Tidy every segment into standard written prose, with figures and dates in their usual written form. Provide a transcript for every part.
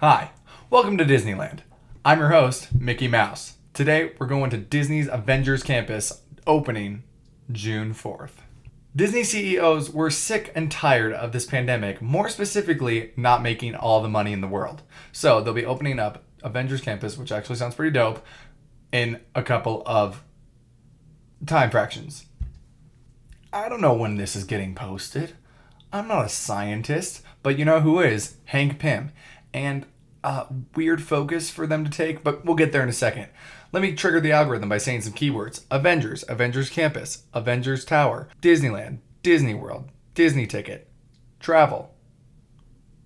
Hi, welcome to Disneyland. I'm your host, Mickey Mouse. Today, we're going to Disney's Avengers Campus, opening June 4th. Disney CEOs were sick and tired of this pandemic, more specifically, not making all the money in the world. So, they'll be opening up Avengers Campus, which actually sounds pretty dope, in a couple of time fractions. I don't know when this is getting posted. I'm not a scientist, but you know who is? Hank Pym. And weird focus for them to take, but we'll get there in a second. Let me trigger the algorithm by saying some keywords. Avengers, Avengers Campus, Avengers Tower, Disneyland, Disney World, Disney Ticket, travel.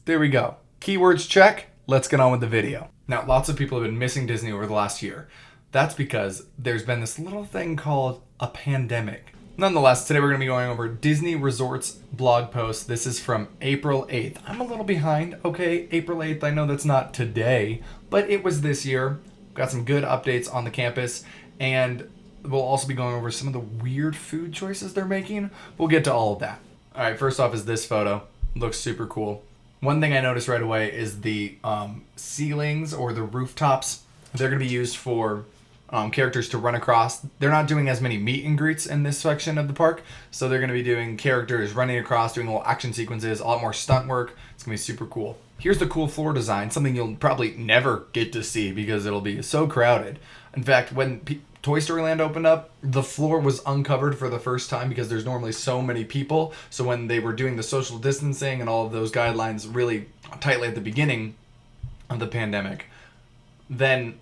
There we go. Keywords check. Let's get on with the video. Now, lots of people have been missing Disney over the last year. That's because there's been this little thing called a pandemic. Nonetheless, today we're going to be going over Disney Resorts blog post. This is from April 8th. I'm a little behind. Okay, April 8th. I know that's not today, but it was this year. Got some good updates on the campus, and we'll also be going over some of the weird food choices they're making. We'll get to all of that. All right, first off is this photo. Looks super cool. One thing I noticed right away is the ceilings or the rooftops. They're going to be used for characters to run across. They're not doing as many meet and greets in this section of the park, so they're going to be doing characters running across, doing little action sequences, a lot more stunt work. It's going to be super cool. Here's the cool floor design, something you'll probably never get to see because it'll be so crowded. In fact, when Toy Story Land opened up, the floor was uncovered for the first time because there's normally so many people. So when they were doing the social distancing and all of those guidelines really tightly at the beginning of the pandemic, then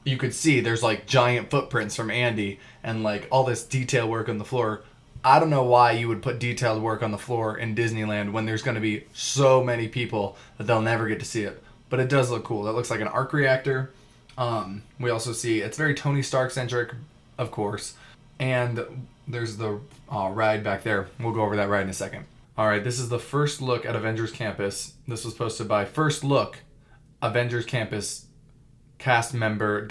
you could see there's like giant footprints from Andy and like all this detail work on the floor. I don't know why you would put detailed work on the floor in Disneyland when there's going to be so many people that they'll never get to see it. But it does look cool. That looks like an arc reactor. We also see it's very Tony Stark centric, of course. And there's the ride back there. We'll go over that ride in a second. All right, this is the first look at Avengers Campus. This was posted by First Look, Avengers Campus cast member ...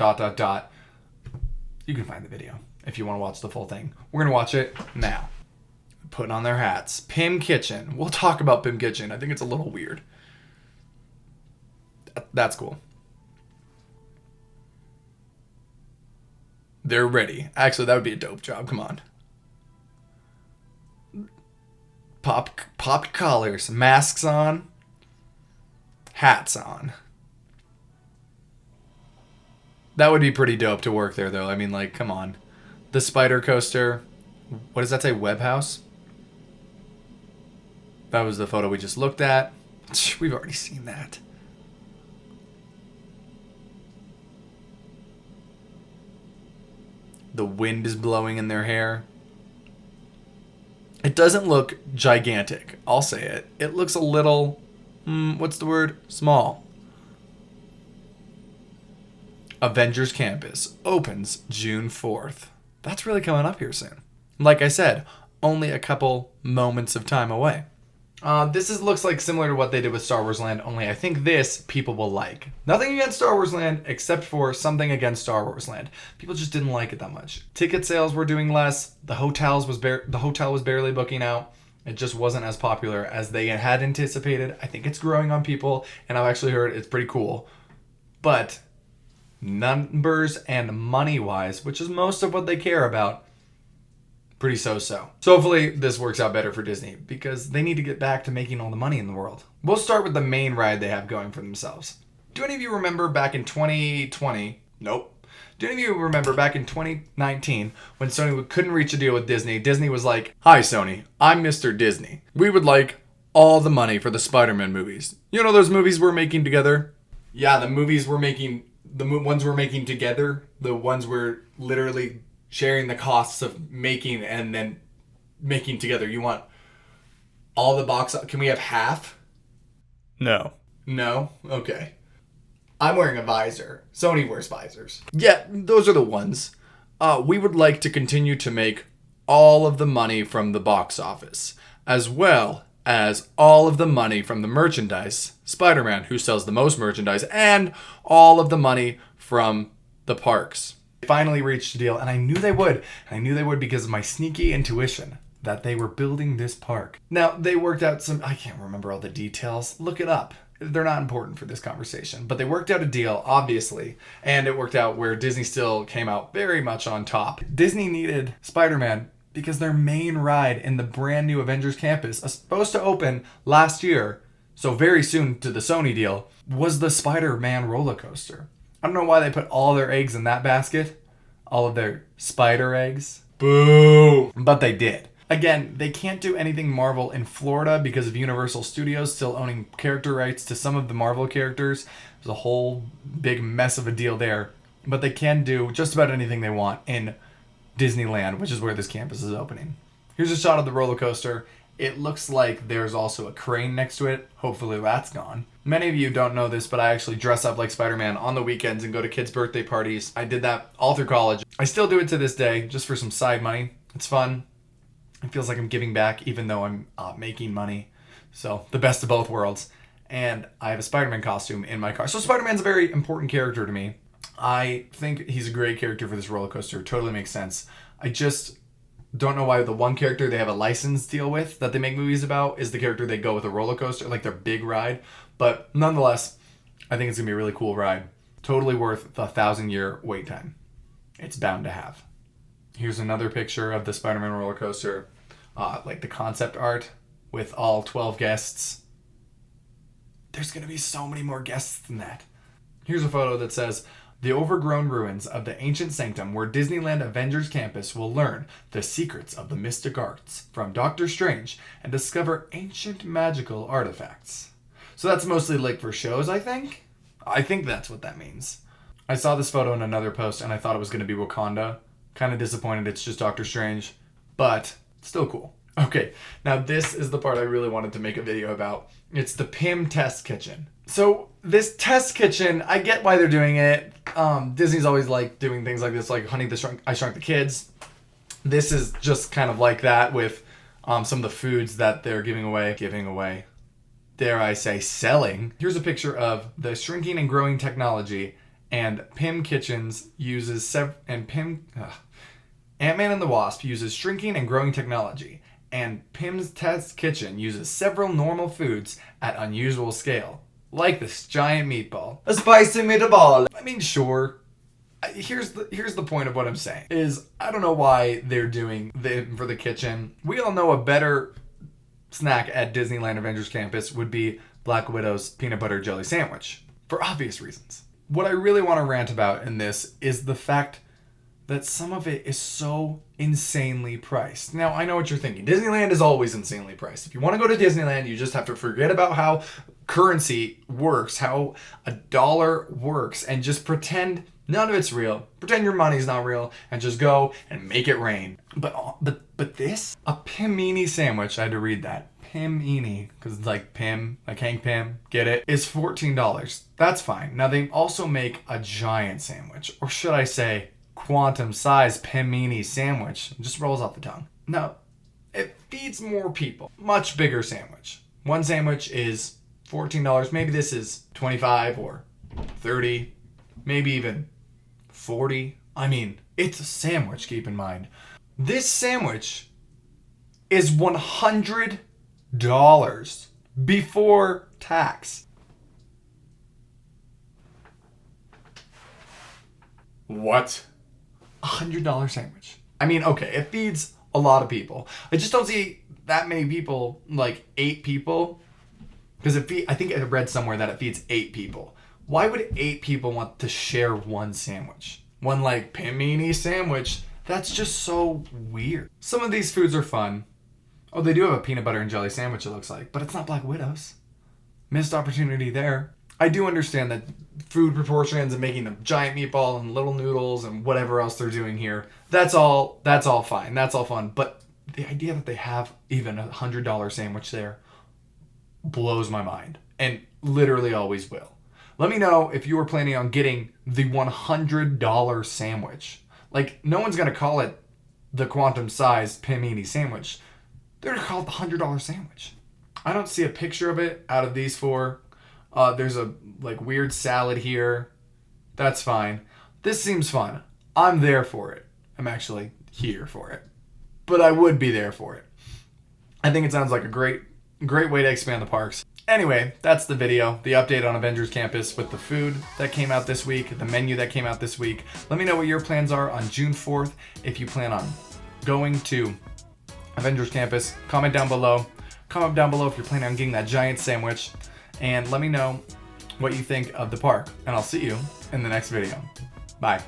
You can find the video if you want to watch the full thing. We're going to watch it now. Putting on their hats. Pym Kitchen. We'll talk about Pym Kitchen. I think it's a little weird. That's cool. They're ready. Actually, that would be a dope job. Come on. Popped collars. Masks on. Hats on. That would be pretty dope to work there, though. I mean, like, come on. The spider coaster. What does that say? Web House? That was the photo we just looked at. We've already seen that. The wind is blowing in their hair. It doesn't look gigantic. I'll say it. It looks a little, what's the word? Small. Avengers Campus opens June 4th. That's really coming up here soon. Like I said, only a couple moments of time away. This looks like similar to what they did with Star Wars Land, only I think this people will like. Nothing against Star Wars Land, except for something against Star Wars Land. People just didn't like it that much. Ticket sales were doing less. The hotel was barely booking out. It just wasn't as popular as they had anticipated. I think it's growing on people, and I've actually heard it's pretty cool. But numbers and money-wise, which is most of what they care about, pretty so-so. So hopefully this works out better for Disney because they need to get back to making all the money in the world. We'll start with the main ride they have going for themselves. Do any of you remember back in 2020? Nope. Do any of you remember back in 2019 when Sony couldn't reach a deal with Disney? Disney was like, "Hi Sony, I'm Mr. Disney. We would like all the money for the Spider-Man movies. You know those movies we're making together?" Yeah, the movies we're making... The ones we're making together, the ones we're literally sharing the costs of making and then making together. You want all the box... Can we have half? No. No? Okay. I'm wearing a visor. Sony wears visors. Yeah, those are the ones. We would like to continue to make all of the money from the box office, as well as all of the money from the merchandise, Spider-Man, who sells the most merchandise, and all of the money from the parks. They finally reached a deal, and I knew they would. I knew they would because of my sneaky intuition that they were building this park. Now, they worked out some... I can't remember all the details. Look it up. they're not important for this conversation, but they worked out a deal, obviously, and it worked out where Disney still came out very much on top. Disney needed Spider-Man because their main ride in the brand new Avengers Campus, supposed to open last year, so very soon to the Sony deal, was the Spider-Man roller coaster. I don't know why they put all their eggs in that basket, all of their spider eggs. Boo! But they did. Again, they can't do anything Marvel in Florida because of Universal Studios still owning character rights to some of the Marvel characters. There's a whole big mess of a deal there. But they can do just about anything they want in Disneyland, which is where this campus is opening. Here's a shot of the roller coaster. It looks like there's also a crane next to it. Hopefully that's gone. Many of you don't know this, but I actually dress up like Spider-Man on the weekends and go to kids' birthday parties. I did that all through college. I still do it to this day, just for some side money. It's fun. It feels like I'm giving back, even though I'm making money. So, the best of both worlds. And I have a Spider-Man costume in my car. So, Spider-Man's a very important character to me. I think he's a great character for this roller coaster. Totally makes sense. I just don't know why the one character they have a license deal with that they make movies about is the character they go with a roller coaster, like their big ride. But nonetheless, I think it's going to be a really cool ride. Totally worth the 1,000-year wait time. It's bound to have. Here's another picture of the Spider-Man roller coaster, like the concept art with all 12 guests. There's going to be so many more guests than that. Here's a photo that says, the overgrown ruins of the Ancient Sanctum where Disneyland Avengers Campus will learn the secrets of the mystic arts from Doctor Strange and discover ancient magical artifacts. So that's mostly like for shows, I think? I think that's what that means. I saw this photo in another post and I thought it was going to be Wakanda. Kind of disappointed it's just Doctor Strange, but still cool. Okay, now this is the part I really wanted to make a video about. It's the Pym Test Kitchen. So this test kitchen, I get why they're doing it. Disney's always like doing things like this, like I Shrunk the Kids. This is just kind of like that with some of the foods that they're giving away. Dare I say, selling. Here's a picture of the shrinking and growing technology, and Pym Kitchens uses Ant-Man and the Wasp uses shrinking and growing technology, and Pym's Test Kitchen uses several normal foods at unusual scale, like this giant meatball, a spicy meatball. I mean, sure. Here's the point of what I'm saying is I don't know why they're doing for the kitchen. We all know a better snack at Disneyland Avengers Campus would be Black Widow's peanut butter jelly sandwich, for obvious reasons. What I really want to rant about in this is the fact that some of it is so insanely priced. Now, I know what you're thinking. Disneyland is always insanely priced. If you want to go to Disneyland, you just have to forget about how currency works, how a dollar works, and just pretend none of it's real. Pretend your money's not real, and just go and make it rain. But this? A Pymini sandwich, I had to read that. Pymini, because it's like Pym, like Hank Pym, get it? Is $14. That's fine. Now, they also make a giant sandwich, or should I say, quantum-size Pymini sandwich. It just rolls off the tongue. Now, it feeds more people. Much bigger sandwich. One sandwich is $14. Maybe this is $25 or $30, maybe even $40. I mean, it's a sandwich, keep in mind. This sandwich is $100 before tax. What? $100 sandwich. I mean, okay, it feeds a lot of people. I just don't see that many people, like 8 people. Because I think I read somewhere that it feeds 8 people. Why would 8 people want to share one sandwich? One like Pymini sandwich? That's just so weird. Some of these foods are fun. Oh, they do have a peanut butter and jelly sandwich, it looks like. But it's not Black Widow's. Missed opportunity there. I do understand that food proportions and making a giant meatball and little noodles and whatever else they're doing here, that's all fine. That's all fun. But the idea that they have even $100 sandwich there blows my mind, and literally always will. Let me know if you were planning on getting the $100 sandwich. Like, no one's going to call it the quantum-sized Pymini sandwich. They're going to call it the $100 sandwich. I don't see a picture of it out of these 4. There's a weird salad here. That's fine. This seems fun. I'm there for it. I'm actually here for it. But I would be there for it. I think it sounds like a great way to expand the parks. Anyway, that's the video, the update on Avengers Campus with the food that came out this week, the menu that came out this week. Let me know what your plans are on June 4th. If you plan on going to Avengers Campus, comment down below. Comment down below if you're planning on getting that giant sandwich. And let me know what you think of the park. And I'll see you in the next video. Bye.